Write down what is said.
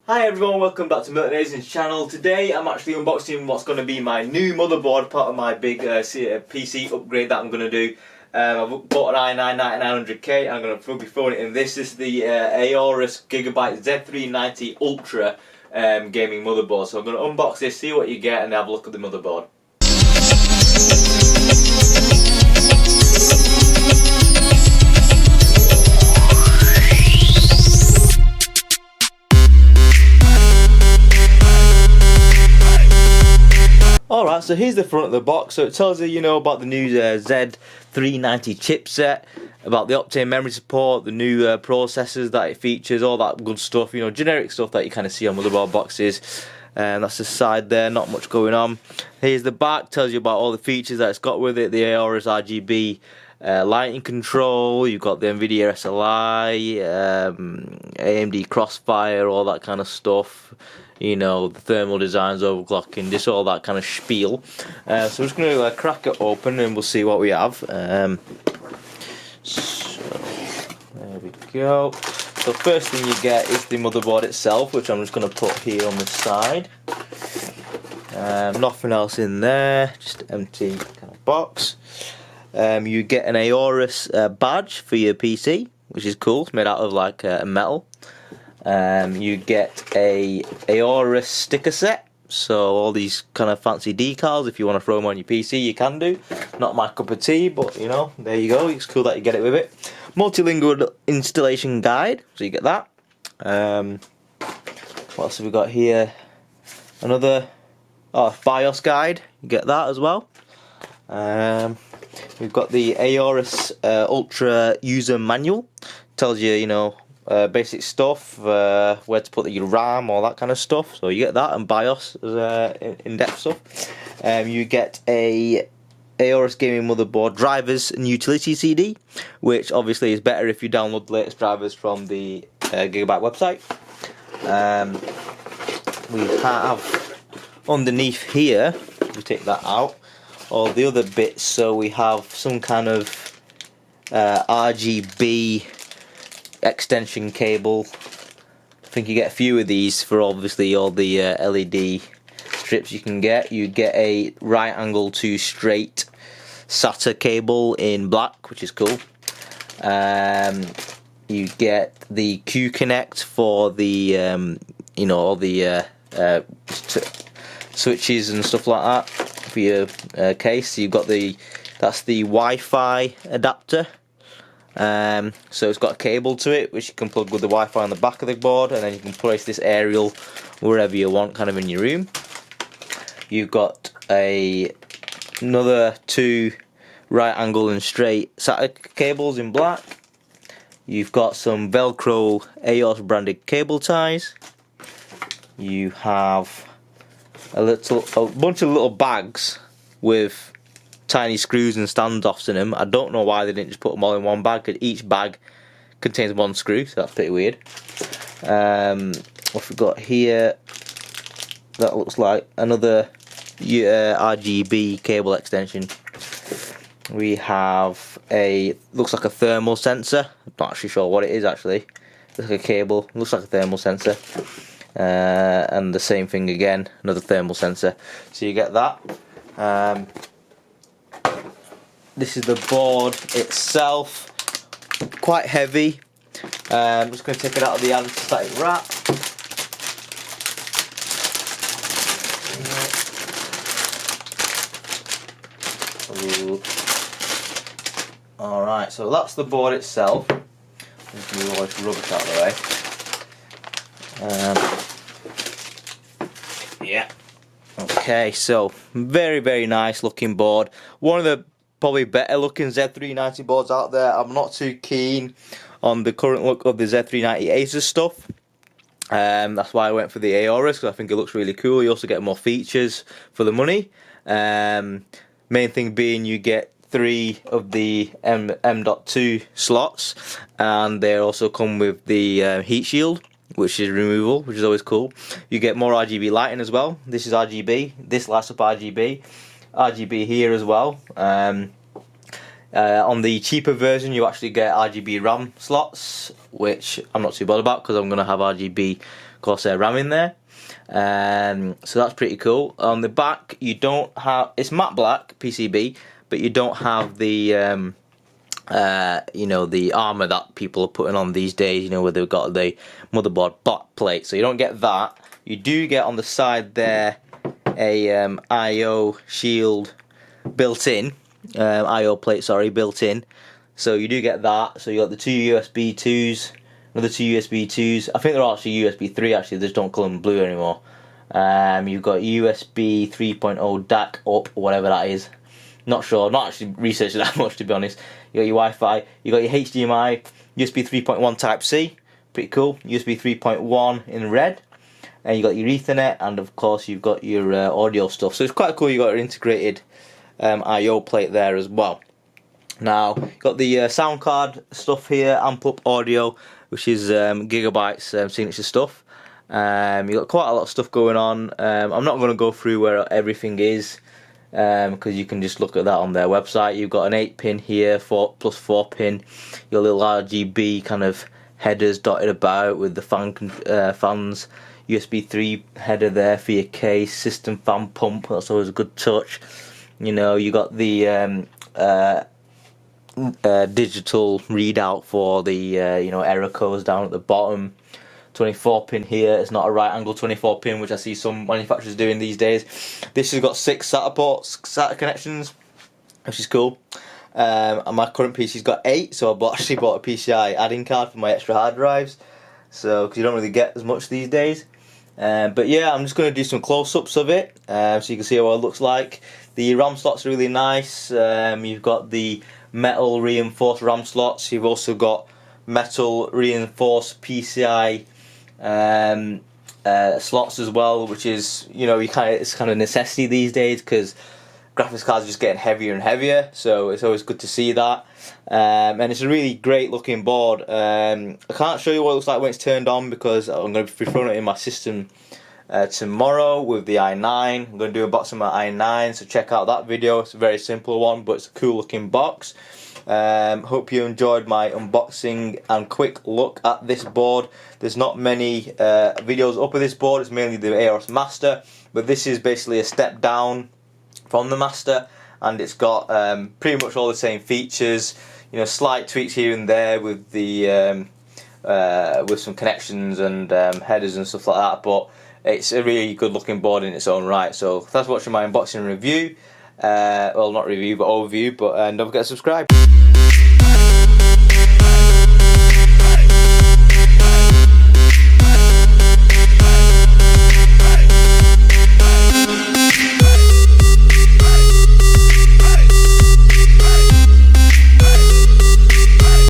Hi everyone, welcome back to Multilingual's channel. Today I'm actually unboxing what's going to be my new motherboard, part of my big PC upgrade that I'm going to do. I've bought an i9 9900K. I'm going to be throwing it in this. This is the Aorus Gigabyte Z390 Ultra gaming motherboard. So I'm going to unbox this, see what you get, and have a look at the motherboard. Alright, so here's the front of the box. So it tells you, about the new Z390 chipset, about the Optane memory support, the new processors that it features, all that good stuff, generic stuff that you kind of see on motherboard boxes. And that's the side there, not much going on. Here's the back, tells you about all the features that it's got with it, the Aorus Rgb lighting control, you've got the NVIDIA SLI, AMD Crossfire, all that kind of stuff. The thermal designs, overclocking, just all that kind of spiel. So we're just going to crack it open and we'll see what we have. So there we go. So first thing you get is the motherboard itself, which I'm just going to put here on the side. Nothing else in there, just empty kind of box. You get an Aorus badge for your PC, which is cool. It's made out of metal. You get a Aorus sticker set, so all these kind of fancy decals. If you want to throw them on your PC, you can do. Not my cup of tea, but there you go. It's cool that you get it with it. Multilingual installation guide, so you get that. What else have we got here? Another BIOS guide. You get that as well. We've got the Aorus Ultra user manual. Tells you, basic stuff, where to put your RAM, all that kind of stuff. So you get that, and BIOS in-depth stuff. You get a Aorus gaming motherboard drivers and utility CD, which obviously is better if you download the latest drivers from the Gigabyte website. We have underneath here, we take that out, all the other bits. So we have some kind of Rgb extension cable. I think you get a few of these for obviously all the LED strips you can get. You get a right angle to straight SATA cable in black, which is cool. You get the Q Connect for the all the switches and stuff like that for your case. You've got that's the Wi-Fi adapter. So it's got a cable to it which you can plug with the Wi-Fi on the back of the board, and then you can place this aerial wherever you want, kind of in your room. You've got another two right angle and straight SATA cables in black. You've got some Velcro Aorus branded cable ties. You have a bunch of little bags with tiny screws and standoffs in them. I don't know why they didn't just put them all in one bag, because each bag contains one screw, so that's pretty weird. What we've got here, that looks like another RGB cable extension. We have looks like a thermal sensor. I'm not actually sure what it is actually. It's like a cable, looks like a thermal sensor. And the same thing again, another thermal sensor. So you get that. This is the board itself, quite heavy. I'm just going to take it out of the anti-static wrap. Alright, so that's the board itself. Just move all this rubbish out of the way. Yeah. Okay, so very, very nice looking board. One of the probably better looking Z390 boards out there. I'm not too keen on the current look of the Z390 Asus stuff. That's why I went for the Aorus, because I think it looks really cool. You also get more features for the money. Main thing being you get 3 of the M.2 slots, and they also come with the heat shield, which is removable, which is always cool. You get more RGB lighting as well. This is RGB. This lights up RGB. RGB here as well. On the cheaper version you actually get RGB RAM slots, which I'm not too bothered about because I'm going to have RGB Corsair RAM in there. So that's pretty cool. On the back, you don't have, it's matte black PCB, but you don't have the you know, the armour that people are putting on these days, you know, where they've got the motherboard black plate. So you don't get that. You do get on the side there a IO shield built in, IO plate, sorry, built in. So you do get that. So you got the two USB 2s, another two USB 2s. I think they're actually USB 3 actually, they just don't call them blue anymore. You've got USB 3.0 DAC up, or whatever that is. Not sure, not actually researched that much to be honest. You got your Wi-Fi, you got your HDMI, USB 3.1 Type C, pretty cool. USB 3.1 in red, and you got your Ethernet, and of course you've got your audio stuff. So it's quite cool. You got an integrated I/O plate there as well. Now you've got the sound card stuff here, amp up audio, which is Gigabyte's signature stuff. You've got quite a lot of stuff going on. I'm not going to go through where everything is, because you can just look at that on their website. You've got an 8-pin here, 4 plus 4-pin, your little RGB kind of headers dotted about with the fans, USB 3 header there for your case, system fan pump, that's always a good touch. You know, you got the digital readout for the you know, error codes down at the bottom. 24-pin here, it's not a right angle 24-pin, which I see some manufacturers doing these days. This has got 6 SATA ports, SATA connections, which is cool. And my current PC's got 8, so I actually bought a PCI add-in card for my extra hard drives, so because you don't really get as much these days. But yeah, I'm just going to do some close-ups of it, so you can see what it looks like. The RAM slots are really nice. You've got the metal reinforced RAM slots. You've also got metal reinforced PCI slots as well, which is, you know, it's kind of necessity these days because graphics cards are just getting heavier and heavier, so it's always good to see that. And it's a really great looking board. I can't show you what it looks like when it's turned on because I'm going to be throwing it in my system tomorrow with the i9. I'm going to do a box of my i9, so check out that video. It's a very simple one, but it's a cool looking box. Hope you enjoyed my unboxing and quick look at this board. There's not many videos up with this board, it's mainly the Aorus Master, but this is basically a step down from the Master, and it's got pretty much all the same features, you know, slight tweaks here and there with the with some connections and headers and stuff like that, but it's a really good looking board in its own right. So thanks for watching my unboxing review, well, not review but overview, but don't forget to subscribe.